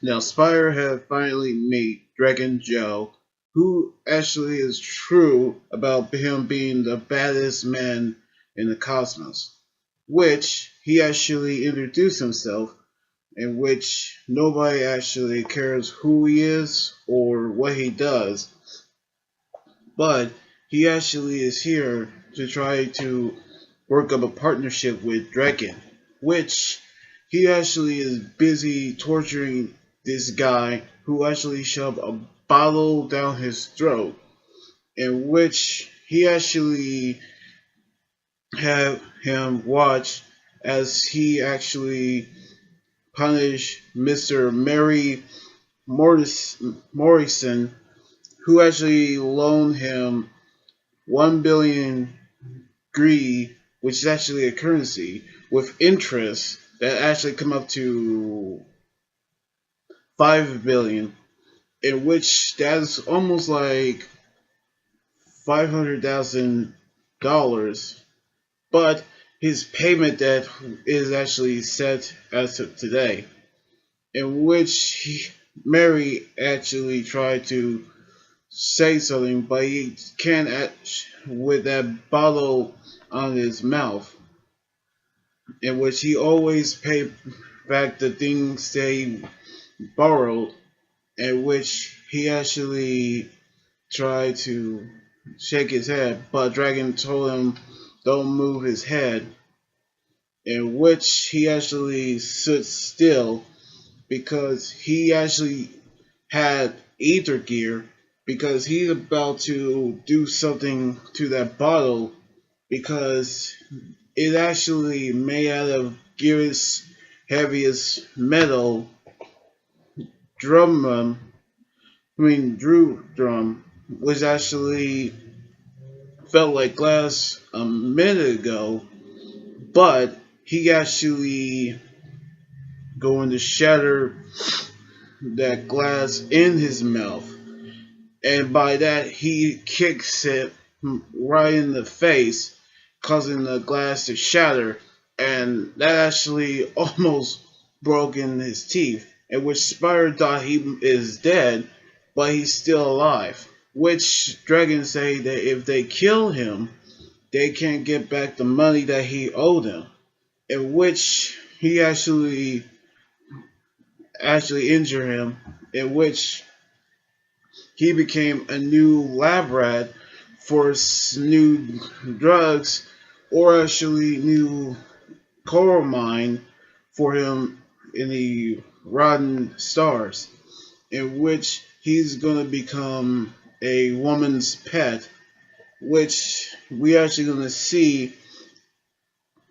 Now, Spire had finally met Dragon Joe, who actually is true about him being the baddest man in the cosmos, which he actually introduced himself, in which nobody actually cares who he is or what he does, but he actually is here to try to work up a partnership with Draken, which he actually is busy torturing this guy who actually shoved a bottle down his throat, in which he actually had him watch as he actually punished Mr. Mary Morrison, who actually loaned him 1 billion greed, which is actually a currency with interest that actually come up to 5 billion, in which that's almost like $500,000. But his payment debt is actually set as of today, in which Mary actually tried to say something, but he can't with that bottle on his mouth, in which he always paid back the things they borrowed, in which he actually tried to shake his head, but Dragon told him don't move his head, in which he actually stood still because he actually had ether gear because he's about to do something to that bottle because it actually made out of Gear's heaviest metal drum. Drew drum, which actually felt like glass a minute ago, but he actually going to shatter that glass in his mouth, and by that he kicks it right in the face, causing the glass to shatter, and that actually almost broke in his teeth. In which Spire thought he is dead, but he's still alive. Which dragons say that if they kill him, they can't get back the money that he owed them. In which he actually injured him. In which he became a new lab rat for new drugs, or actually new coal mine for him in the rotten stars, in which he's gonna become a woman's pet, which we actually gonna see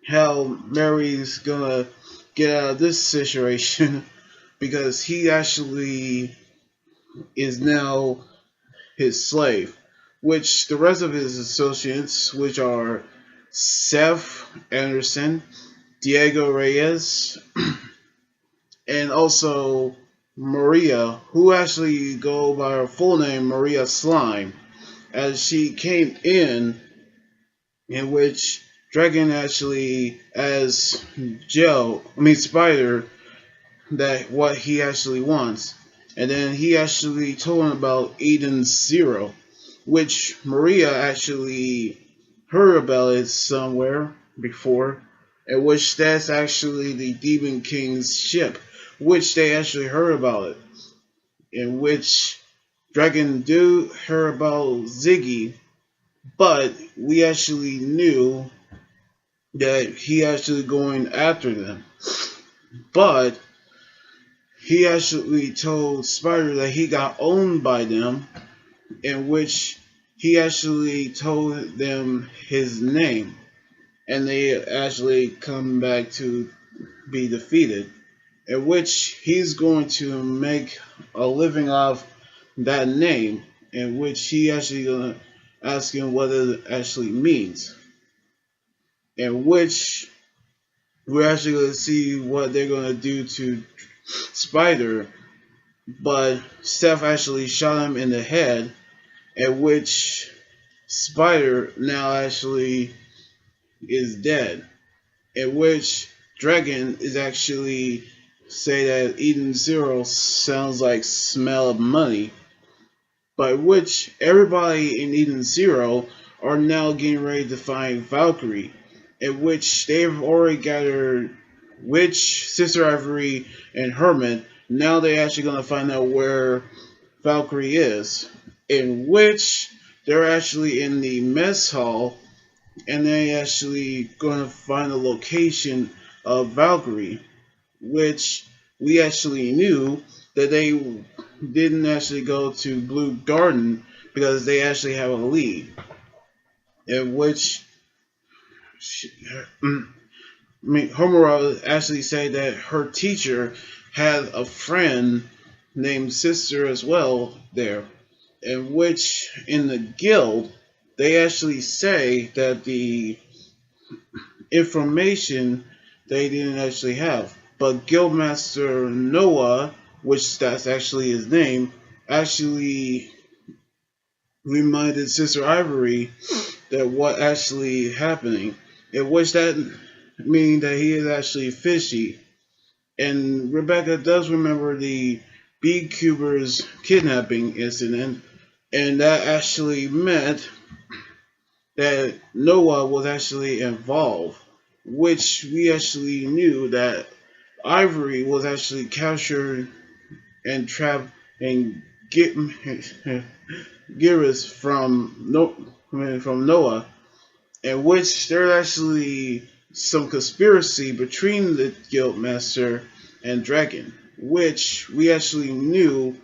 how Mary's gonna get out of this situation because he actually is now his slave, which the rest of his associates, which are Seth Anderson, Diego Reyes, and also Maria, who actually go by her full name Maria Slime, as she came in which Dragon actually as Spider, that what he actually wants. And then he actually told him about Eden Zero, which Maria actually heard about it somewhere before, in which that's actually the Demon King's ship, which they actually heard about it, in which Dragon do hear about Ziggy, but we actually knew that he actually going after them. But he actually told Spider that he got owned by them, in which he actually told them his name, and they actually come back to be defeated, in which he's going to make a living off that name, in which he actually gonna ask him what it actually means, in which we're actually gonna see what they're gonna do to Spider, but Steph actually shot him in the head, at which Spider now actually is dead, at which Dragon is actually say that Eden Zero sounds like smell of money, by which everybody in Eden Zero are now getting ready to find Valkyrie, in which they've already gathered Witch, Sister Ivory, and Hermit. Now they're actually going to find out where Valkyrie is, in which they're actually in the mess hall, and they're actually going to find the location of Valkyrie, which we actually knew that they didn't actually go to Blue Garden because they actually have a lead, in which Homura actually said that her teacher had a friend named Sister as well there, in which in the guild they actually say that the information they didn't actually have. But Guildmaster Noah, which that's actually his name, actually reminded Sister Ivory that what actually happening. In which that meaning that he is actually fishy. And Rebecca does remember the Beekeeper's kidnapping incident, and that actually meant that Noah was actually involved, which we actually knew that Ivory was actually captured and trapped and Giris from Noah, in which there's actually some conspiracy between the Guildmaster and Dragon, which we actually knew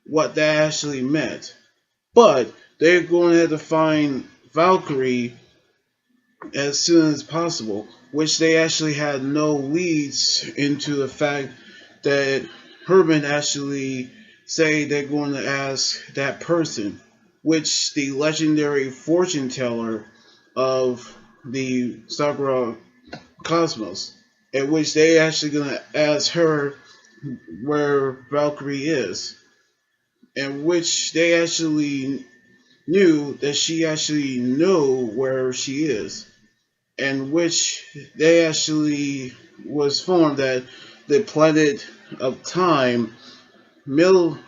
what that actually meant. But they're going to have to find Valkyrie as soon as possible, which they actually had no leads into the fact that Herman actually say they're going to ask that person, which the legendary fortune teller of the Sakura Cosmos, in which they actually going to ask her where Valkyrie is, in which they actually knew that she actually know where she is, in which they actually was formed that the planet of time Milden,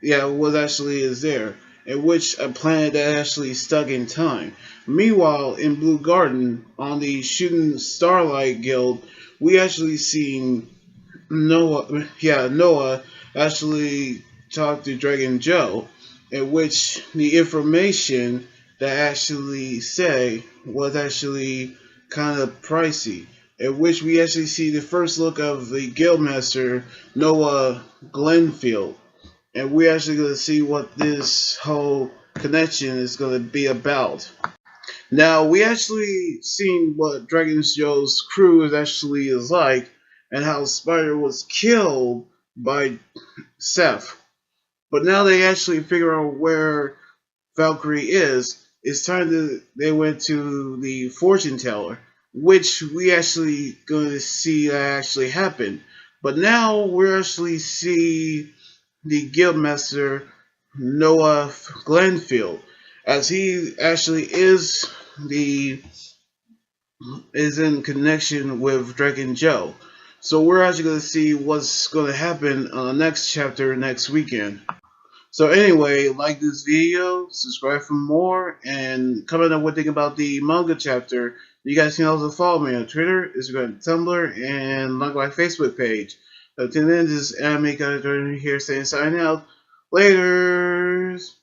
was actually is there, in which a planet that actually stuck in time. Meanwhile, in Blue Garden, on the Shooting Starlight Guild, we actually seen Noah actually talked to Dragon Joe, in which the information that actually say was actually kind of pricey, in which we actually see the first look of the guildmaster Noah Glenfield, and we're actually going to see what this whole connection is going to be about. Now, we actually seen what Dragon Joe's crew is actually is like, and how Spider was killed by Seth. But now they actually figure out where Valkyrie is. It's time to they went to the fortune teller, which we actually going to see that actually happen. But now we're actually see the guildmaster Noah Glenfield, as he actually the is in connection with Dragon Joe. So we're actually going to see what's going to happen on the next chapter next weekend. So anyway, like this video, subscribe for more, and comment on what you think about the manga chapter. You guys can also follow me on Twitter, Instagram, Tumblr, and like my Facebook page. So tune in, this is Anime Guy here saying sign out. Laters!